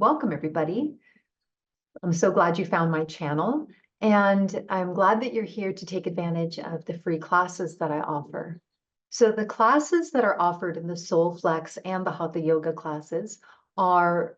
welcome everybody. I'm so glad you found my channel, and I'm glad that you're here to take advantage of the free classes that I offer. So the classes that are offered in the Soul Flex and the Hatha Yoga classes are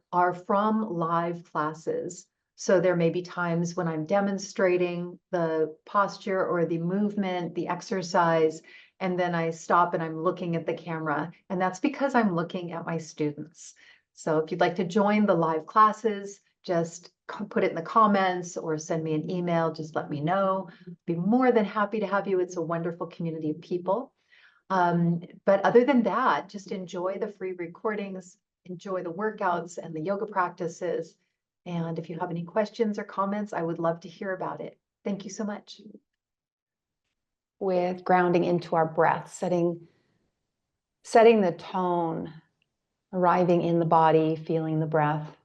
from live classes. So there may be times when I'm demonstrating the posture or the movement, the exercise, and then I stop and I'm looking at the camera, and that's because I'm looking at my students. So if you'd like to join the live classes, just put it in the comments or send me an email, just let me know. Be more than happy to have you. It's a wonderful community of people. But other than that, just enjoy the free recordings, enjoy the workouts and the yoga practices. And if you have any questions or comments, I would love to hear about it. Thank you so much. With grounding into our breath, setting the tone, arriving in the body, feeling the breath.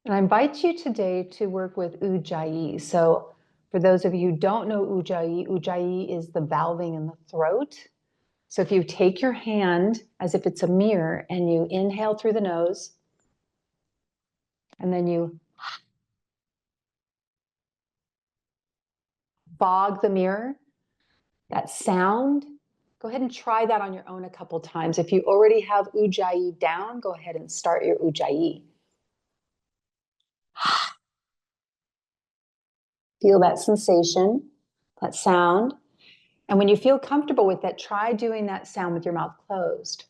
And I invite you today to work with Ujjayi. So for those of you who don't know Ujjayi, Ujjayi is the valving in the throat. So if you take your hand as if it's a mirror and you inhale through the nose, and then you fog the mirror, that sound, go ahead and try that on your own a couple times. If you already have Ujjayi down, go ahead and start your Ujjayi. Feel that sensation, that sound. And when you feel comfortable with that, try doing that sound with your mouth closed.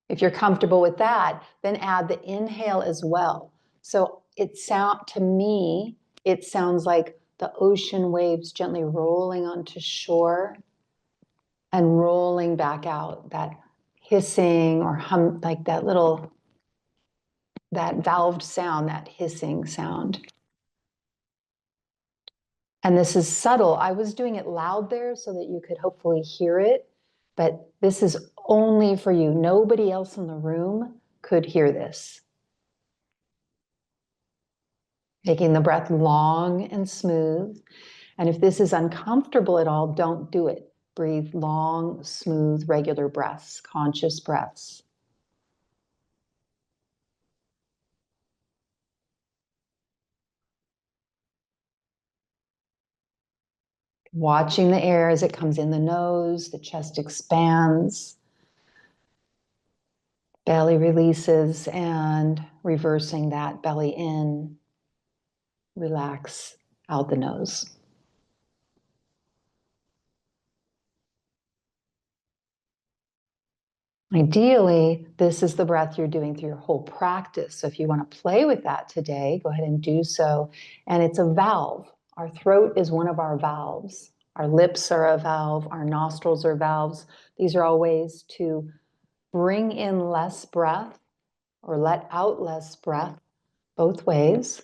If you're comfortable with that, then add the inhale as well. So to me, it sounds like the ocean waves gently rolling onto shore and rolling back out, that hissing or hum, like that valved sound, that hissing sound. And this is subtle. I was doing it loud there so that you could hopefully hear it, but this is only for you. Nobody else in the room could hear this. Making the breath long and smooth. And if this is uncomfortable at all, don't do it. Breathe long, smooth, regular breaths, conscious breaths. Watching the air as it comes in the nose, the chest expands, belly releases, and reversing that, belly in, relax out the nose. Ideally, this is the breath you're doing through your whole practice. So if you want to play with that today, go ahead and do so. And it's a valve. Our throat is one of our valves. Our lips are a valve. Our nostrils are valves. These are all ways to bring in less breath or let out less breath, both ways.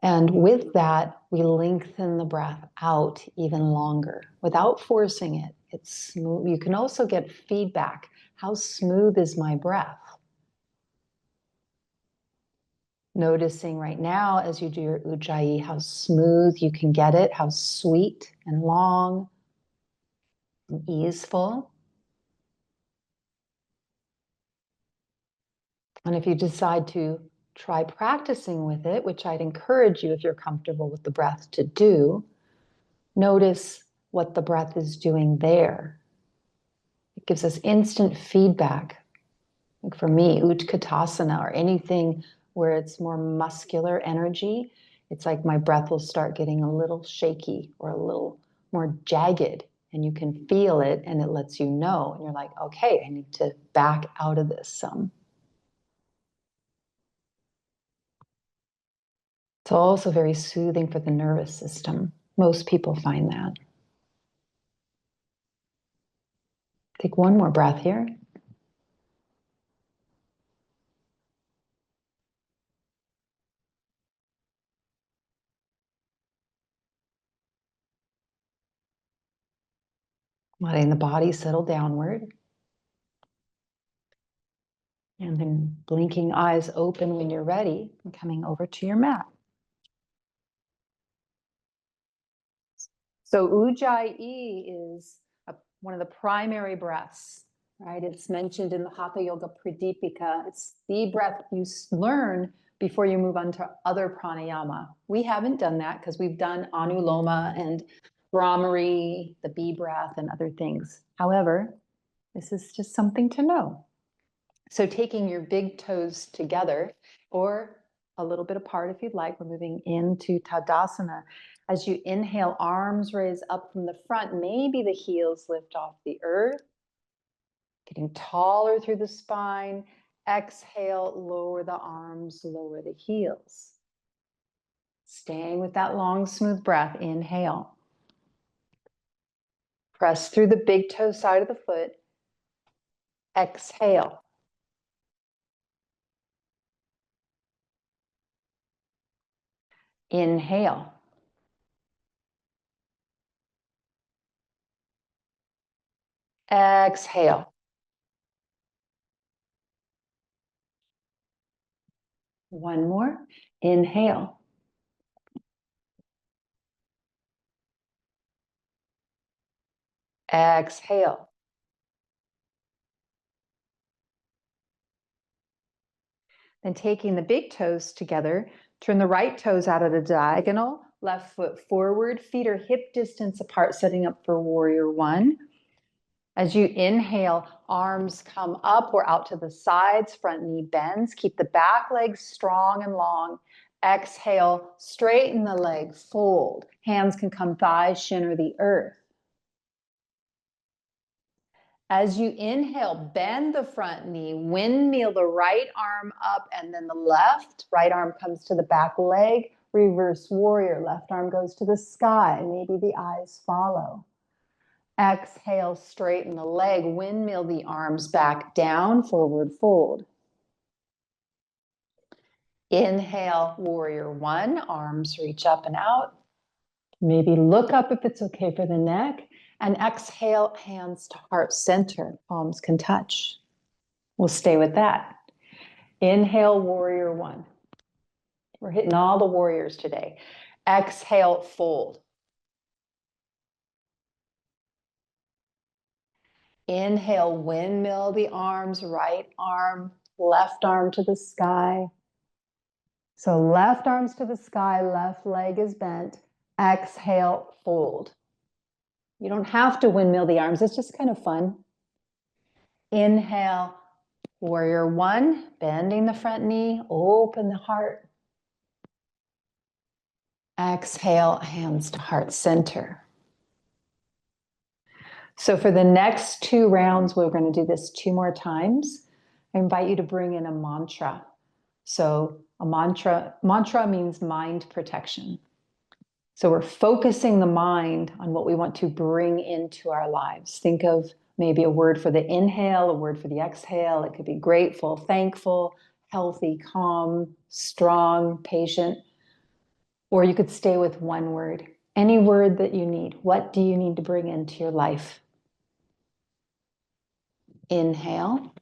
And with that, we lengthen the breath out even longer without forcing it. It's smooth. You can also get feedback. How smooth is my breath? Noticing right now as you do your Ujjayi, how smooth you can get it, how sweet and long and easeful. And if you decide to try practicing with it, which I'd encourage you if you're comfortable with the breath to do, notice what the breath is doing there. It gives us instant feedback. Like for me, Utkatasana or anything where it's more muscular energy, it's like my breath will start getting a little shaky or a little more jagged, and you can feel it and it lets you know. And you're like, okay, I need to back out of this some. It's also very soothing for the nervous system. Most people find that. Take one more breath here. Letting the body settle downward. And then blinking eyes open when you're ready and coming over to your mat. So Ujjayi is one of the primary breaths, right? It's mentioned in the Hatha Yoga Pradipika. It's the breath you learn before you move on to other pranayama. We haven't done that because we've done Anuloma and Brahmari, the bee breath, and other things. However, this is just something to know. So taking your big toes together or a little bit apart if you'd like, we're moving into Tadasana. As you inhale, arms raise up from the front, maybe the heels lift off the earth, getting taller through the spine. Exhale, lower the arms, lower the heels. Staying with that long, smooth breath, inhale. Press through the big toe side of the foot. Exhale. Inhale. Exhale. One more. Inhale. Exhale. Then taking the big toes together, turn the right toes out at a diagonal, left foot forward, feet are hip distance apart, setting up for warrior one. As you inhale, arms come up or out to the sides, front knee bends. Keep the back leg strong and long. Exhale, straighten the leg, fold. Hands can come thighs, shin, or the earth. As you inhale, bend the front knee, windmill the right arm up and then the left. Right arm comes to the back leg, reverse warrior. Left arm goes to the sky. Maybe the eyes follow. Exhale, straighten the leg, windmill the arms back down, forward fold. Inhale, warrior one, arms reach up and out. Maybe look up if it's okay for the neck. And exhale, hands to heart center, palms can touch. We'll stay with that. Inhale, warrior one. We're hitting all the warriors today. Exhale, fold. Inhale, windmill the arms, right arm, left arm to the sky. So left arms to the sky, left leg is bent. Exhale, fold. You don't have to windmill the arms, it's just kind of fun. Inhale, warrior one, bending the front knee, open the heart. Exhale, hands to heart center. So for the next 2 rounds, we're going to do this 2 more times. I invite you to bring in a mantra. So a mantra means mind protection. So we're focusing the mind on what we want to bring into our lives. Think of maybe a word for the inhale, a word for the exhale. It could be grateful, thankful, healthy, calm, strong, patient. Or you could stay with one word, any word that you need. What do you need to bring into your life? Inhale.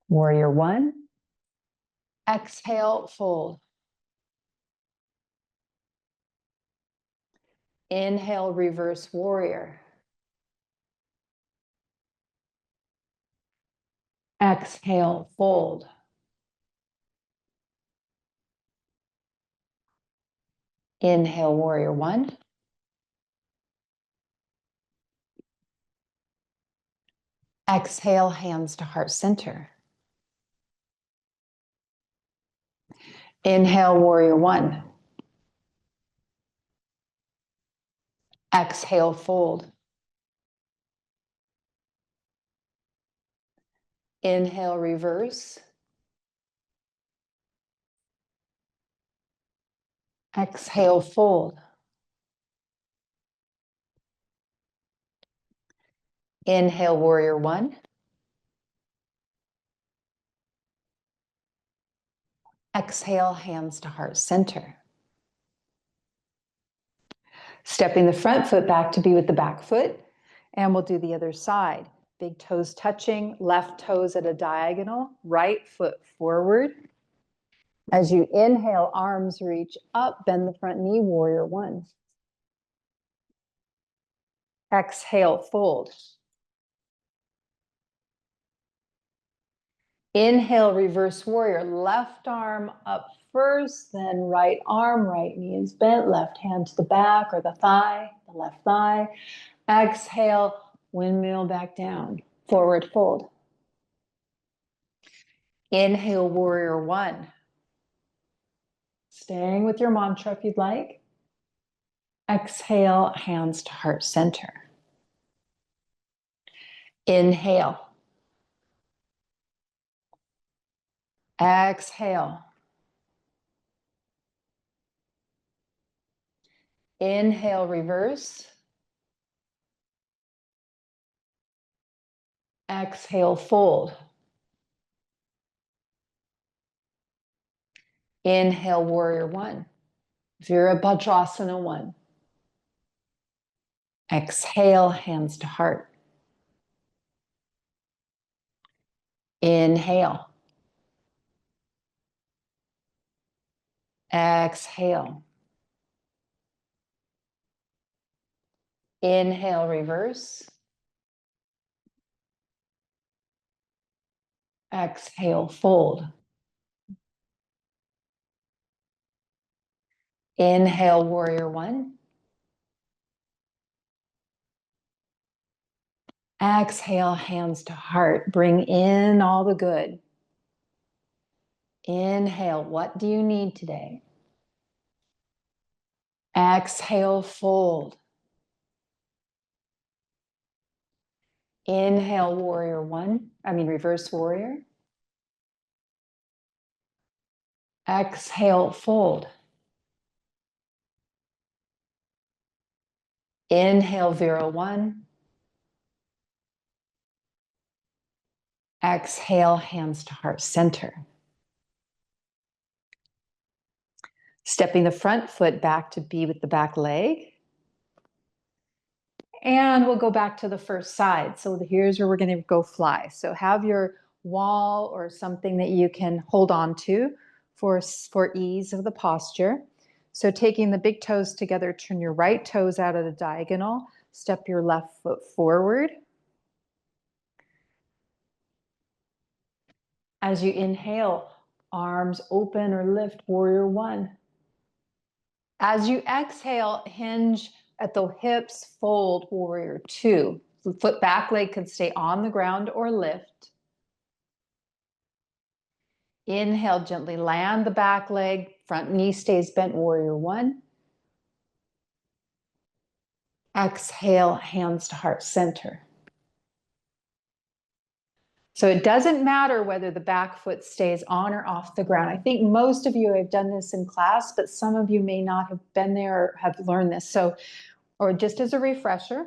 Warrior one. Exhale, fold. Inhale, reverse warrior. Exhale, fold. Inhale, warrior one. Exhale, hands to heart center. Inhale, warrior one. Exhale, fold. Inhale, reverse. Exhale, fold. Inhale, warrior one. Exhale, hands to heart center. Stepping the front foot back to be with the back foot. And we'll do the other side. Big toes touching, left toes at a diagonal, right foot forward. As you inhale, arms reach up, bend the front knee, warrior one. Exhale, fold. Inhale, reverse warrior. Left arm up first, then right arm, right knee is bent, left hand to the back or the thigh, the left thigh. Exhale, windmill back down, forward fold. Inhale, warrior one. Staying with your mantra if you'd like. Exhale, hands to heart center. Inhale. Exhale. Inhale, reverse. Exhale, fold. Inhale, warrior one. Virabhadrasana one. Exhale, hands to heart. Inhale. Exhale. Inhale, reverse. Exhale, fold. Inhale, warrior one. Exhale, hands to heart. Bring in all the good. Inhale, what do you need today? Exhale, fold. Inhale, warrior one. Reverse warrior. Exhale, fold. Inhale, Vira one. Exhale, hands to heart center. Stepping the front foot back to be with the back leg. And we'll go back to the first side. So here's where we're going to go fly. So have your wall or something that you can hold on to for ease of the posture. So taking the big toes together, turn your right toes out at a diagonal, step your left foot forward. As you inhale, arms open or lift, warrior one. As you exhale, hinge at the hips, fold, warrior two. The foot back leg can stay on the ground or lift. Inhale, gently land the back leg, front knee stays bent, warrior one. Exhale, hands to heart center. So it doesn't matter whether the back foot stays on or off the ground. I think most of you have done this in class, but some of you may not have been there or have learned this. So, or just as a refresher,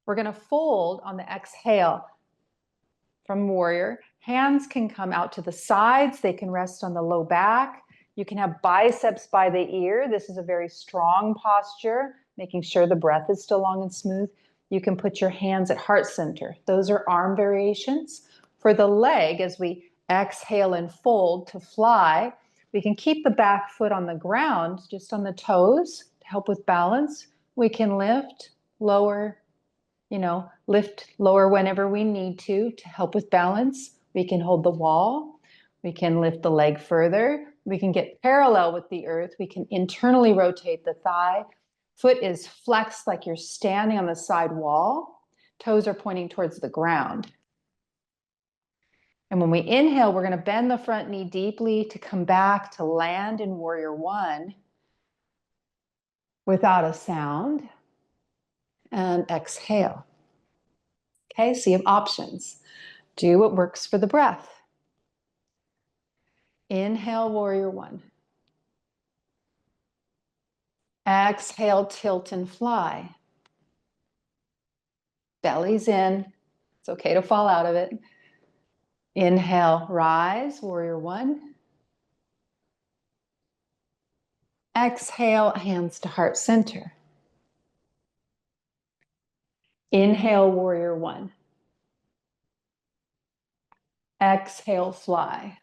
we're going to fold on the exhale from warrior. Hands can come out to the sides. They can rest on the low back. You can have biceps by the ear. This is a very strong posture, making sure the breath is still long and smooth. You can put your hands at heart center. Those are arm variations. For the leg, as we exhale and fold to fly, we can keep the back foot on the ground, just on the toes to help with balance. We can lift, lower, lift lower whenever we need to help with balance. We can hold the wall. We can lift the leg further. We can get parallel with the earth. We can internally rotate the thigh. Foot is flexed like you're standing on the side wall. Toes are pointing towards the ground. And when we inhale, we're going to bend the front knee deeply to come back to land in warrior one without a sound. And exhale. Okay, so you have options. Do what works for the breath. Inhale, warrior one. Exhale, tilt and fly. Belly's in. It's okay to fall out of it. Inhale, rise, warrior one. Exhale, hands to heart center. Inhale, warrior one. Exhale, fly.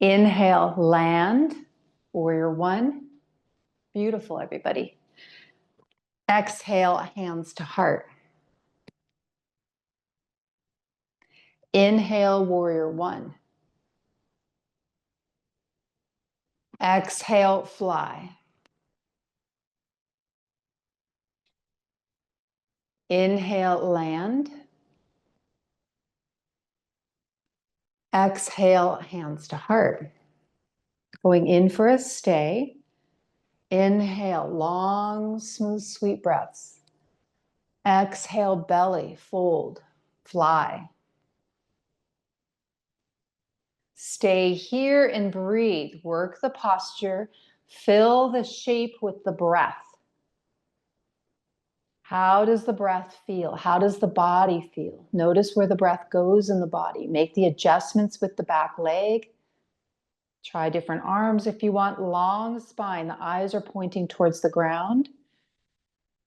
Inhale, land, warrior one. Beautiful, everybody. Exhale, hands to heart. Inhale, warrior one. Exhale, fly. Inhale, land. Exhale, hands to heart. Going in for a stay. Inhale, long, smooth, sweet breaths. Exhale, belly, fold, fly. Stay here and breathe. Work the posture. Fill the shape with the breath. How does the breath feel? How does the body feel? Notice where the breath goes in the body. Make the adjustments with the back leg. Try different arms if you want. Long spine. The eyes are pointing towards the ground.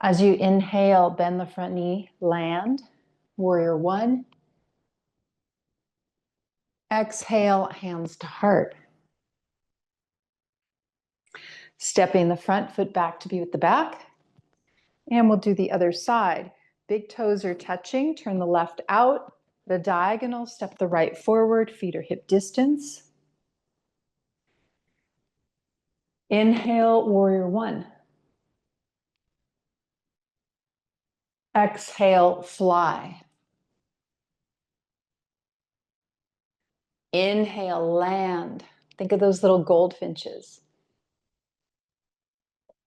As you inhale, bend the front knee, land. Warrior one. Exhale, hands to heart. Stepping the front foot back to be with the back. And we'll do the other side. Big toes are touching. Turn the left out. The diagonal, step the right forward. Feet are hip distance. Inhale, warrior one. Exhale, fly. Inhale, land. Think of those little goldfinches.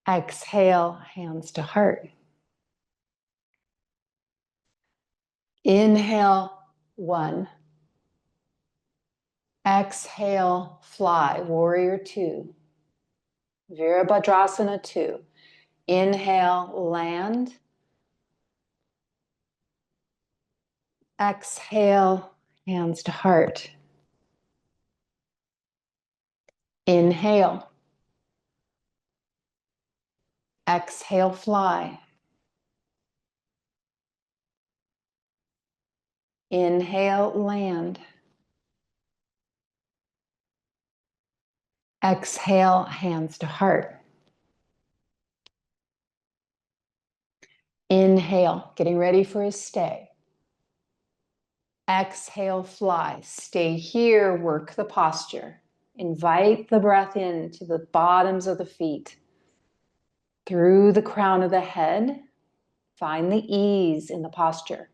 Exhale, hands to heart. Inhale, one. Exhale, fly, warrior two. Virabhadrasana two. Inhale, land. Exhale, hands to heart. Inhale. Exhale, fly. Inhale, land. Exhale, hands to heart. Inhale, getting ready for a stay. Exhale, fly. Stay here, work the posture. Invite the breath in to the bottoms of the feet. Through the crown of the head, find the ease in the posture.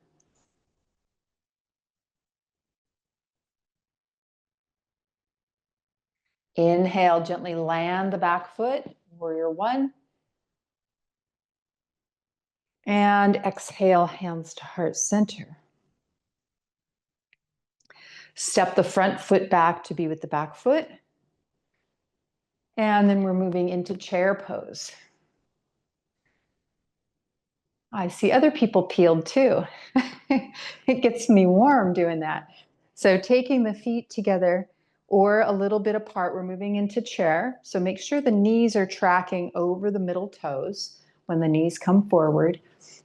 Inhale, gently land the back foot, warrior one. And exhale, hands to heart center. Step the front foot back to be with the back foot. And then we're moving into chair pose. I see other people peeled too. It gets me warm doing that. So taking the feet together or a little bit apart, we're moving into chair. So make sure the knees are tracking over the middle toes when the knees come forward.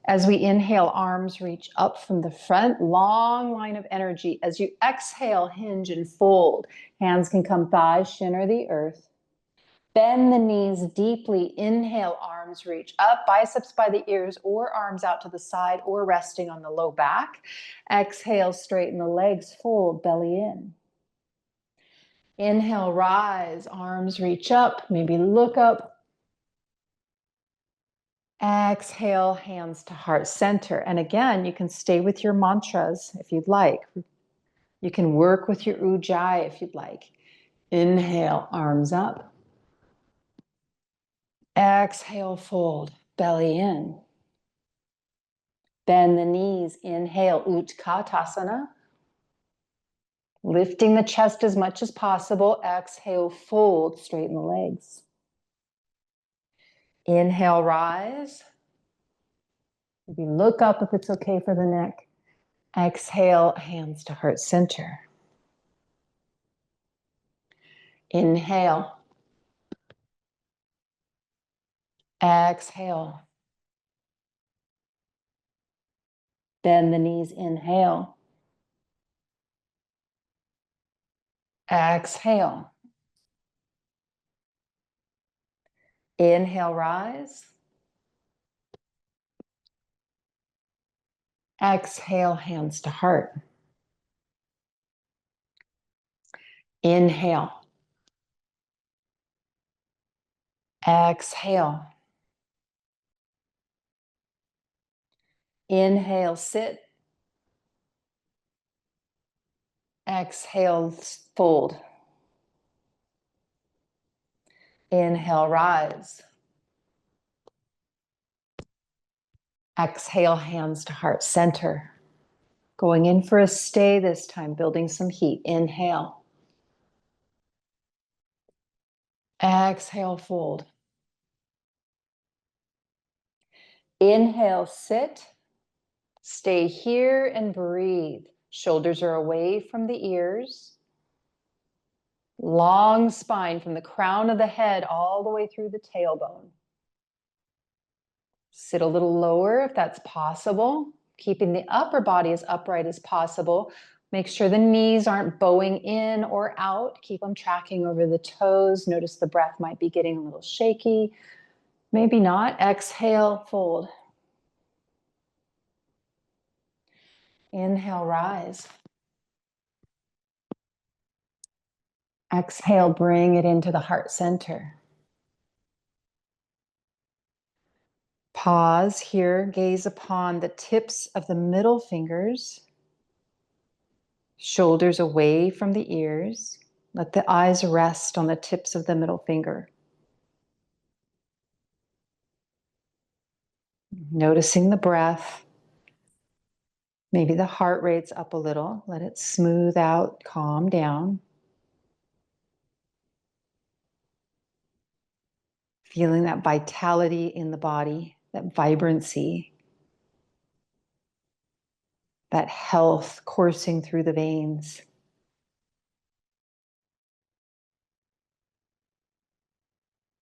As we inhale, arms reach up from the front, long line of energy. As you exhale, hinge and fold. Hands can come thighs, shin or the earth. Bend the knees deeply. Inhale, arms reach up, biceps by the ears or arms out to the side or resting on the low back. Exhale, straighten the legs, fold, belly in. Inhale, rise, arms reach up, maybe look up. Exhale, hands to heart center. And again, you can stay with your mantras if you'd like. You can work with your Ujjayi if you'd like. Inhale, arms up. Exhale, fold, belly in. Bend the knees. Inhale, Utkatasana. Lifting the chest as much as possible. Exhale, fold, straighten the legs. Inhale, rise. Maybe look up if it's okay for the neck. Exhale, hands to heart center. Inhale. Exhale. Bend the knees. Inhale. Exhale. Inhale, rise. Exhale, hands to heart. Inhale. Exhale. Inhale, sit. Exhale, fold. Inhale, rise. Exhale, hands to heart center. Going in for a stay this time, building some heat. Inhale. Exhale, fold. Inhale, sit. Stay here and breathe. Shoulders are away from the ears. Long spine from the crown of the head all the way through the tailbone. Sit a little lower if that's possible, keeping the upper body as upright as possible. Make sure the knees aren't bowing in or out. Keep them tracking over the toes. Notice the breath might be getting a little shaky. Maybe not. Exhale, fold. Inhale, rise. Exhale, bring it into the heart center. Pause here, gaze upon the tips of the middle fingers, shoulders away from the ears. Let the eyes rest on the tips of the middle finger. Noticing the breath. Maybe the heart rate's up a little. Let it smooth out, calm down. Feeling that vitality in the body, that vibrancy, that health coursing through the veins.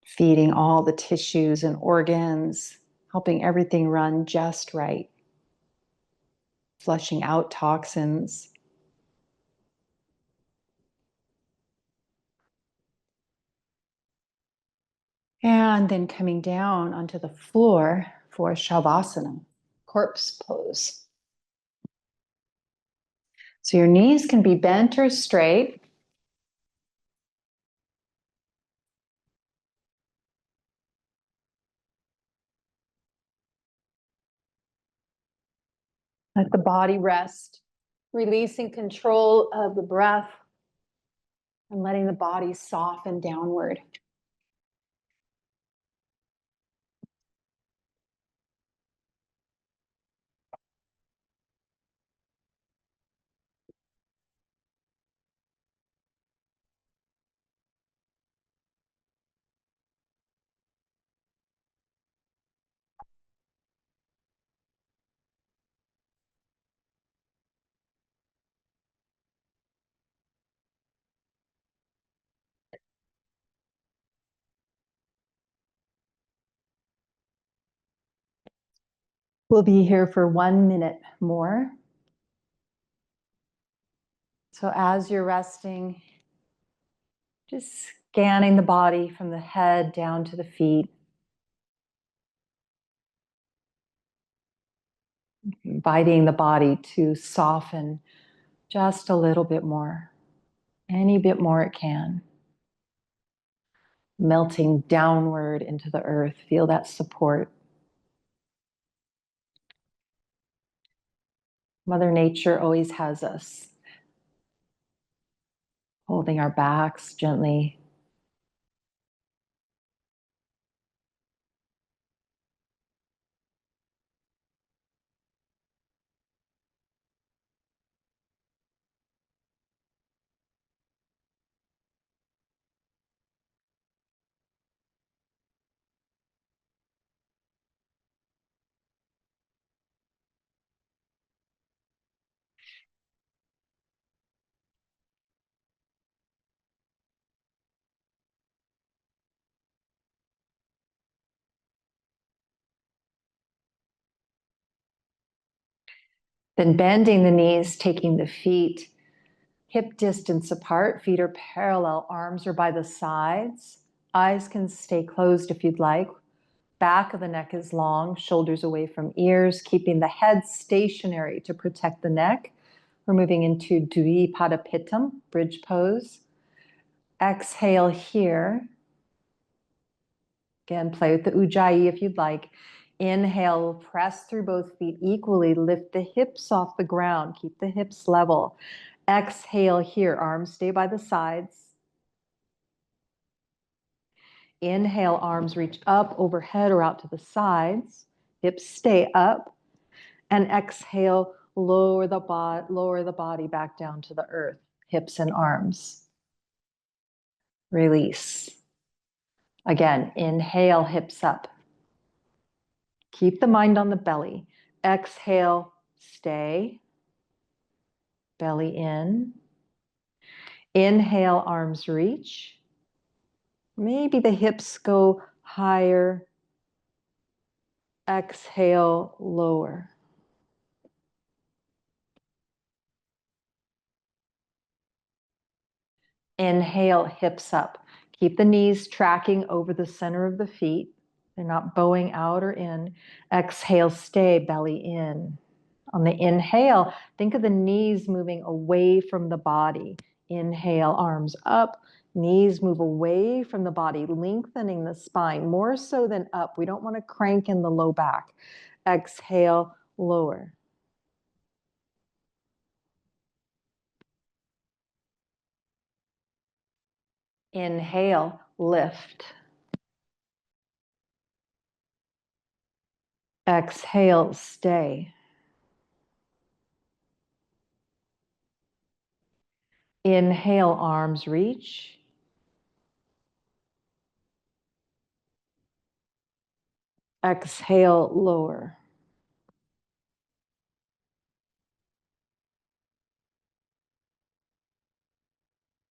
Feeding all the tissues and organs, helping everything run just right. Flushing out toxins. And then coming down onto the floor for Shavasana, corpse pose. So your knees can be bent or straight. Let the body rest, releasing control of the breath and letting the body soften downward. We'll be here for 1 minute more. So as you're resting, just scanning the body from the head down to the feet. Inviting the body to soften just a little bit more, any bit more it can. Melting downward into the earth, feel that support. Mother Nature always has us, holding our backs gently. Then bending the knees, taking the feet hip distance apart, feet are parallel, arms are by the sides. Eyes can stay closed if you'd like. Back of the neck is long, shoulders away from ears, keeping the head stationary to protect the neck. We're moving into Dvipada Pittam, bridge pose. Exhale here. Again, play with the Ujjayi if you'd like. Inhale, press through both feet equally. Lift the hips off the ground. Keep the hips level. Exhale here. Arms stay by the sides. Inhale, arms reach up, overhead, or out to the sides. Hips stay up. And exhale, lower the body back down to the earth. Hips and arms. Release. Again, inhale, hips up. Keep the mind on the belly. Exhale, stay. Belly in. Inhale, arms reach. Maybe the hips go higher. Exhale, lower. Inhale, hips up. Keep the knees tracking over the center of the feet. They're not bowing out or in. Exhale, stay, belly in. On the inhale, think of the knees moving away from the body. Inhale, arms up. Knees move away from the body, lengthening the spine, more so than up. We don't want to crank in the low back. Exhale, lower. Inhale, lift. Exhale, stay. Inhale, arms reach. Exhale, lower.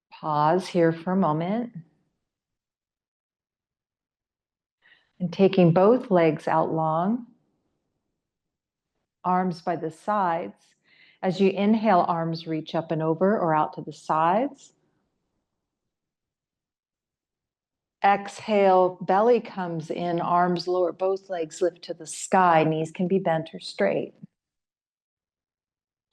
Pause here for a moment. And taking both legs out long, arms by the sides. As you inhale, arms reach up and over or out to the sides. Exhale, belly comes in, arms lower, both legs lift to the sky, knees can be bent or straight.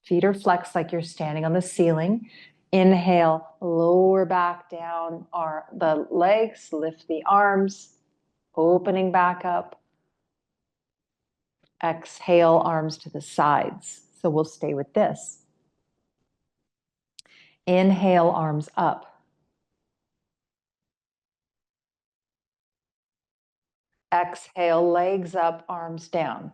Feet are flexed like you're standing on the ceiling. Inhale, lower back down, the legs, lift the arms, opening back up. Exhale, arms to the sides. So we'll stay with this. Inhale, arms up. Exhale, legs up, arms down.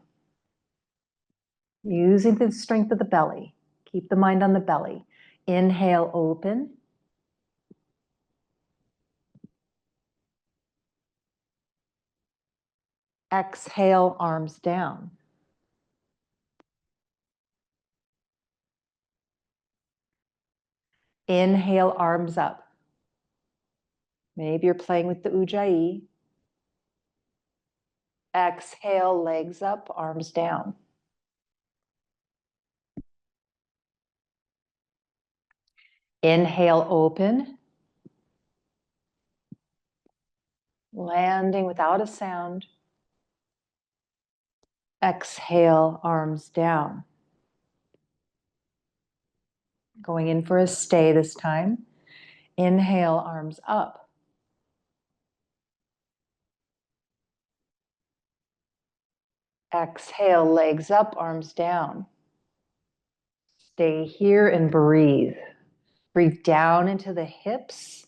Using the strength of the belly. Keep the mind on the belly. Inhale, open. Exhale, arms down. Inhale, arms up. Maybe you're playing with the Ujjayi. Exhale, legs up, arms down. Inhale, open. Landing without a sound. Exhale, arms down. Going in for a stay this time. Inhale, arms up. Exhale, legs up, arms down. Stay here and breathe. Breathe down into the hips.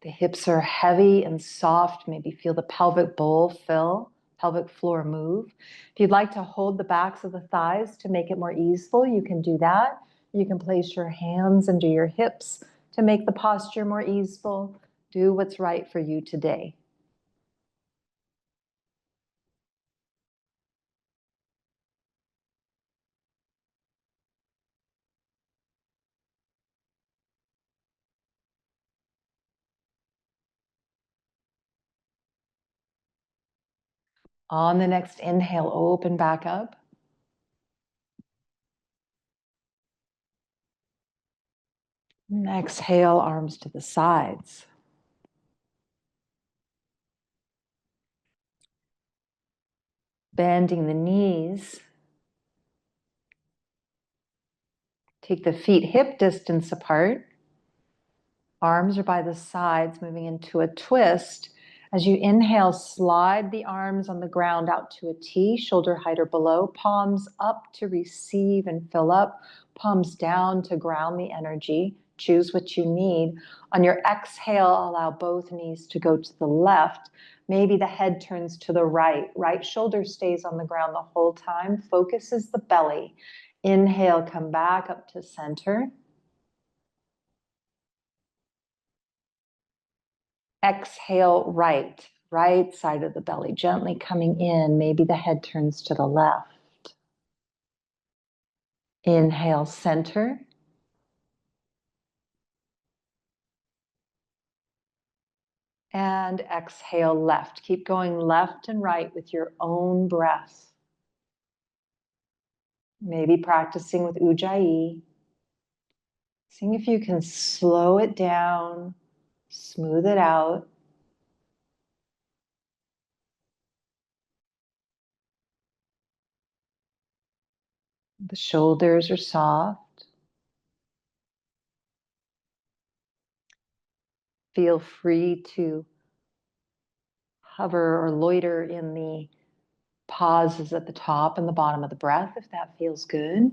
The hips are heavy and soft. Maybe feel the pelvic bowl fill, pelvic floor move. If you'd like to hold the backs of the thighs to make it more easeful, you can do that. You can place your hands under your hips to make the posture more easeful. Do what's right for you today. On the next inhale, open back up. And exhale, arms to the sides. Bending the knees. Take the feet hip distance apart. Arms are by the sides, moving into a twist. As you inhale, slide the arms on the ground out to a T, shoulder height or below, palms up to receive and fill up, palms down to ground the energy. Choose what you need. On your exhale, allow both knees to go to the left. Maybe the head turns to the right. Right shoulder stays on the ground the whole time. Focus is the belly. Inhale, come back up to center. Exhale, right side of the belly, gently coming in. Maybe the head turns to the left. Inhale, center. And exhale, left. Keep going left and right with your own breath. Maybe practicing with Ujjayi. Seeing if you can slow it down, smooth it out. The shoulders are soft. Feel free to hover or loiter in the pauses at the top and the bottom of the breath if that feels good.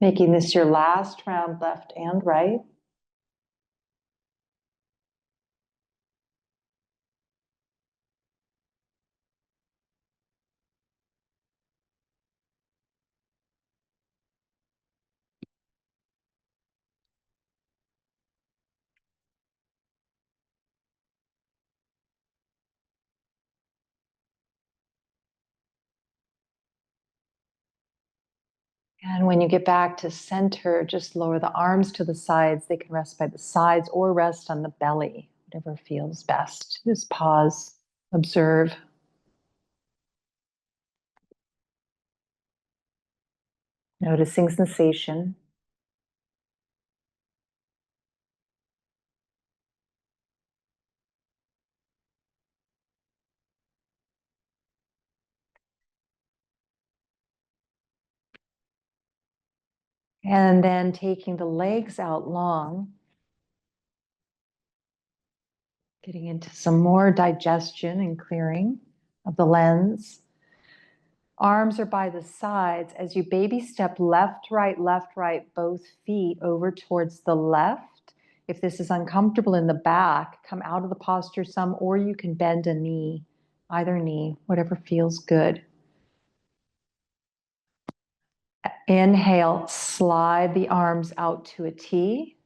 Making this your last round, left and right. And when you get back to center, just lower the arms to the sides. They can rest by the sides or rest on the belly, whatever feels best. Just pause, observe. Noticing sensation. And then taking the legs out long, getting into some more digestion and clearing of the lens. Arms are by the sides. As you baby step left, right, both feet over towards the left. If this is uncomfortable in the back, come out of the posture some, or you can bend a knee, either knee, whatever feels good. Inhale, slide the arms out to a T.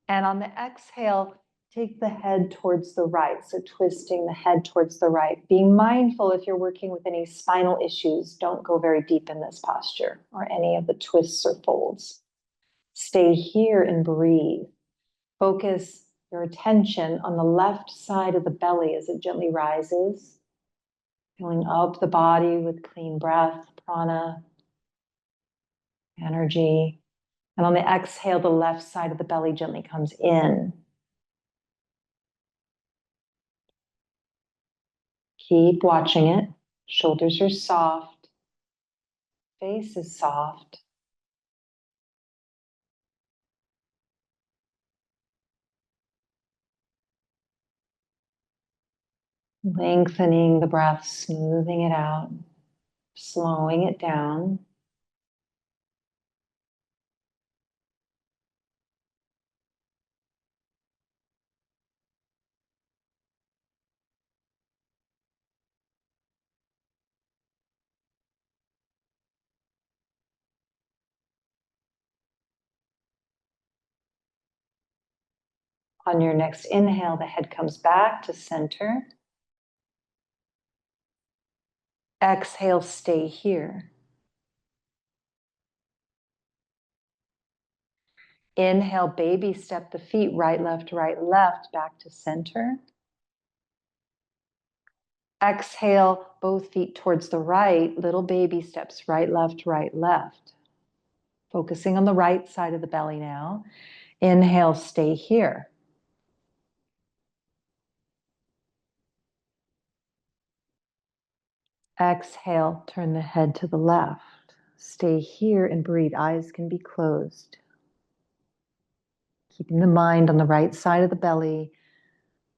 And on the exhale, take the head towards the right. So twisting the head towards the right. Being mindful if you're working with any spinal issues, don't go very deep in this posture or any of the twists or folds. Stay here and breathe. Focus your attention on the left side of the belly as it gently rises. Filling up the body with clean breath, prana, energy. And on the exhale, the left side of the belly gently comes in. Keep watching it. Shoulders are soft. Face is soft. Lengthening the breath, smoothing it out, slowing it down. On your next inhale, the head comes back to center. Exhale, stay here. Inhale, baby step the feet right, left, back to center. Exhale, both feet towards the right, little baby steps, right, left. Focusing on the right side of the belly now. Inhale, stay here. Exhale, turn the head to the left. Stay here and breathe. Eyes can be closed. Keeping the mind on the right side of the belly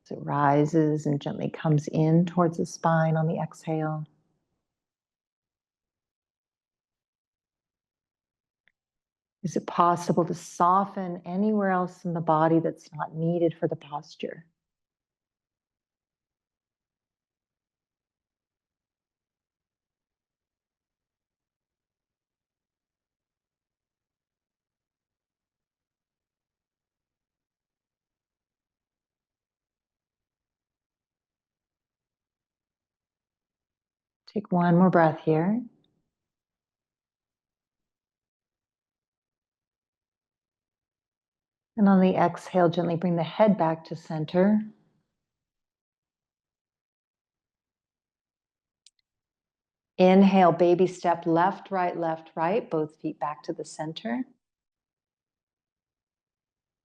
as it rises and gently comes in towards the spine on the exhale. Is it possible to soften anywhere else in the body that's not needed for the posture? Take one more breath here. And on the exhale, gently bring the head back to center. Inhale, baby step, left, right, both feet back to the center.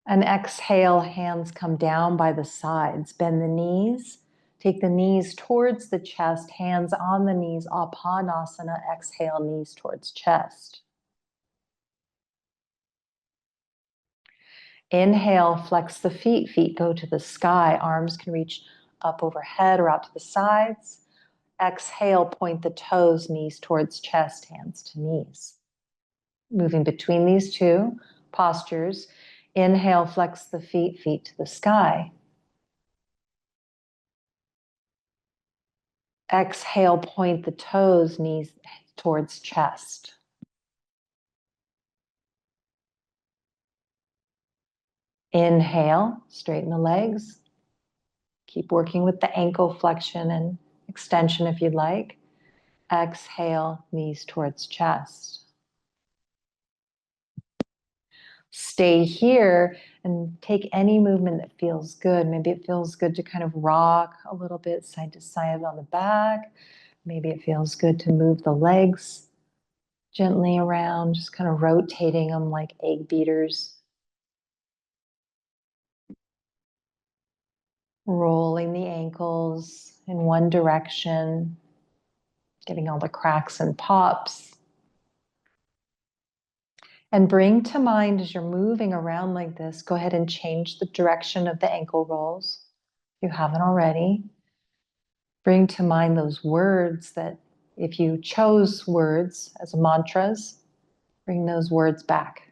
And exhale, hands come down by the sides. Bend the knees. Take the knees towards the chest, hands on the knees, Apanasana. Exhale, knees towards chest. Inhale, flex the feet. Feet go to the sky. Arms can reach up overhead or out to the sides. Exhale, point the toes, knees towards chest, hands to knees. Moving between these two postures. Inhale, flex the feet, feet to the sky. Exhale, point the toes, knees towards chest. Inhale, straighten the legs. Keep working with the ankle flexion and extension if you'd like. Exhale, knees towards chest. Stay here and take any movement that feels good. Maybe it feels good to kind of rock a little bit side to side on the back. Maybe it feels good to move the legs gently around, just kind of rotating them like egg beaters. Rolling the ankles in one direction, getting all the cracks and pops. And bring to mind as you're moving around like this, go ahead and change the direction of the ankle rolls if you haven't already. Bring to mind those words that if you chose words as mantras, bring those words back.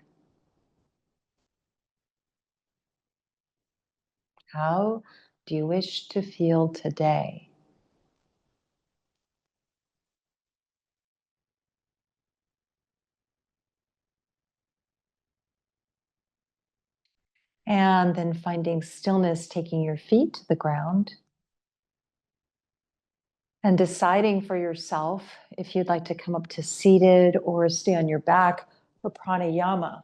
How do you wish to feel today? And then finding stillness, taking your feet to the ground. And deciding for yourself if you'd like to come up to seated or stay on your back for pranayama.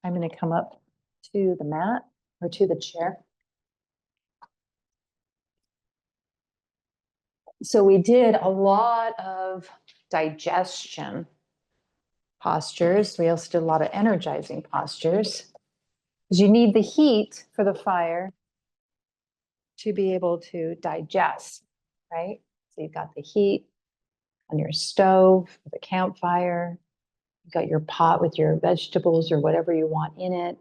I'm going to come up to the mat or to the chair. So we did a lot of digestion postures. We also did a lot of energizing postures. Because you need the heat for the fire to be able to digest, right? So you've got the heat on your stove with a campfire. You've got your pot with your vegetables or whatever you want in it.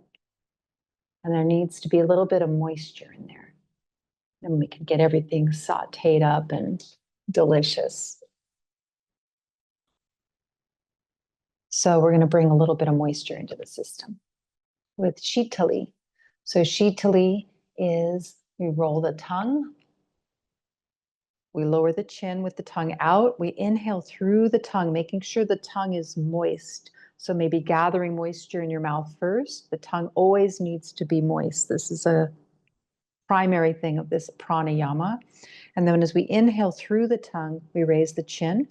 And there needs to be a little bit of moisture in there. And we can get everything sauteed up and delicious. So we're going to bring a little bit of moisture into the system with shitali. So shitali is we roll the tongue. We lower the chin with the tongue out. We inhale through the tongue, making sure the tongue is moist. So maybe gathering moisture in your mouth first. The tongue always needs to be moist. This is a primary thing of this pranayama. And then as we inhale through the tongue, we raise the chin.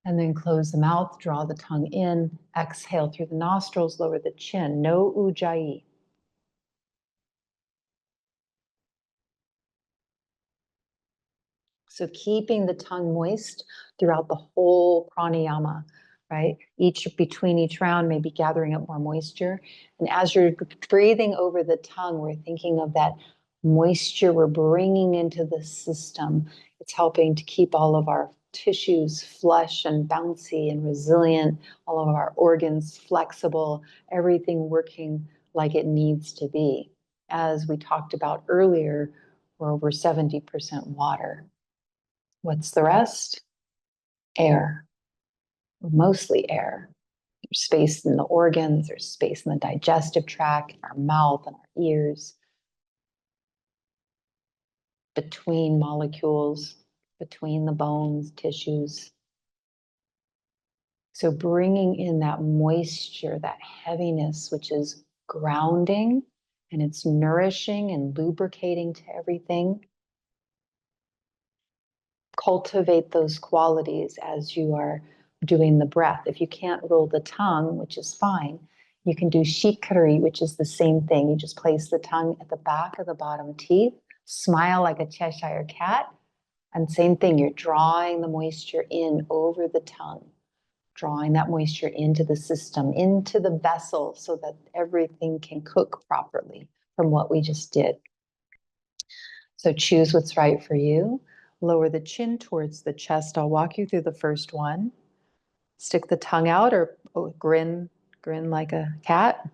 And then close the mouth, draw the tongue in, exhale through the nostrils, lower the chin. No Ujjayi. So keeping the tongue moist throughout the whole pranayama, right? Between each round, maybe gathering up more moisture. And as you're breathing over the tongue, we're thinking of that moisture we're bringing into the system. It's helping to keep all of our tissues flush and bouncy and resilient, all of our organs flexible, everything working like it needs to be. As we talked about earlier, we're over 70% water. What's the rest? Air, mostly air. There's space in the organs, there's space in the digestive tract, in our mouth and our ears, between molecules, between the bones, tissues. So bringing in that moisture, that heaviness, which is grounding and it's nourishing and lubricating to everything. Cultivate those qualities as you are doing the breath. If you can't roll the tongue, which is fine, you can do shitali, which is the same thing. You just place the tongue at the back of the bottom teeth, smile like a Cheshire cat, and same thing, you're drawing the moisture in over the tongue, drawing that moisture into the system, into the vessel, so that everything can cook properly from what we just did. So choose what's right for you. Lower the chin towards the chest. I'll walk you through the first one. Stick the tongue out or grin like a cat.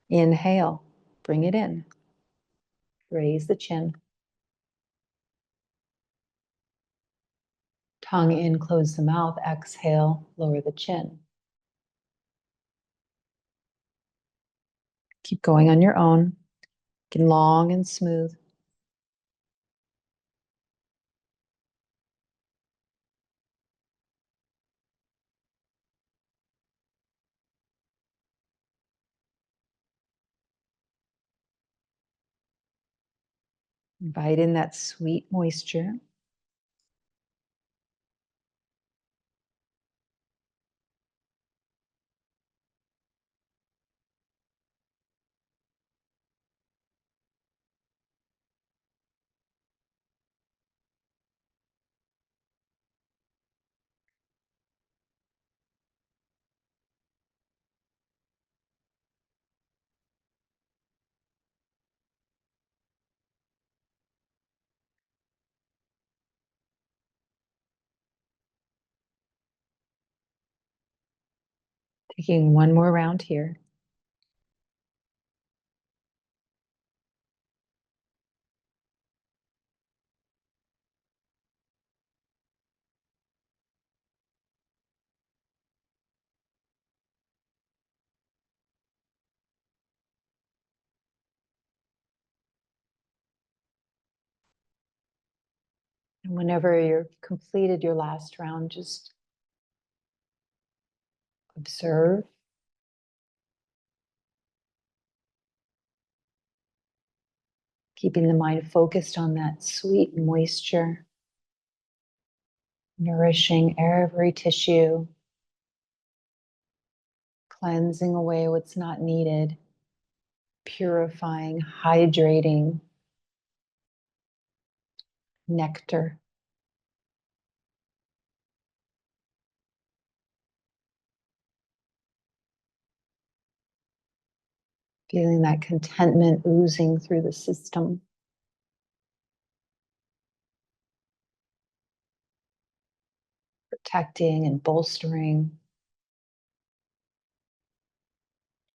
Inhale, bring it in. Raise the chin. Tongue in, close the mouth. Exhale, lower the chin. Keep going on your own. Get long and smooth. Invite in that sweet moisture. Taking one more round here. And whenever you're completed your last round, just observe. Keeping the mind focused on that sweet moisture, nourishing every tissue, cleansing away what's not needed, purifying, hydrating, nectar. Feeling that contentment oozing through the system. Protecting and bolstering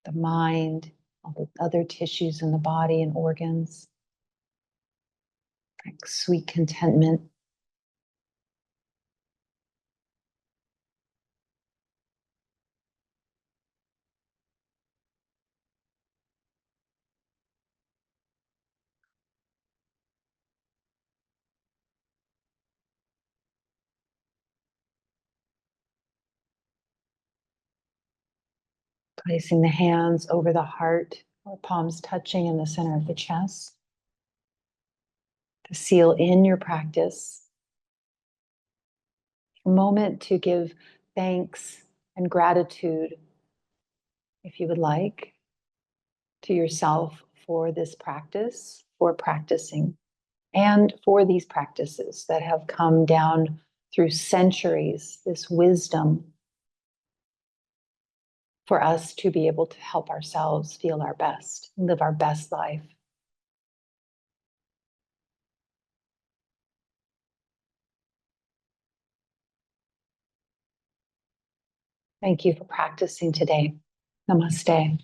the mind, all the other tissues in the body and organs. Like sweet contentment. Placing the hands over the heart or palms touching in the center of the chest to seal in your practice. A moment to give thanks and gratitude, if you would like, to yourself for this practice, for practicing, and for these practices that have come down through centuries, this wisdom for us to be able to help ourselves feel our best, live our best life. Thank you for practicing today. Namaste.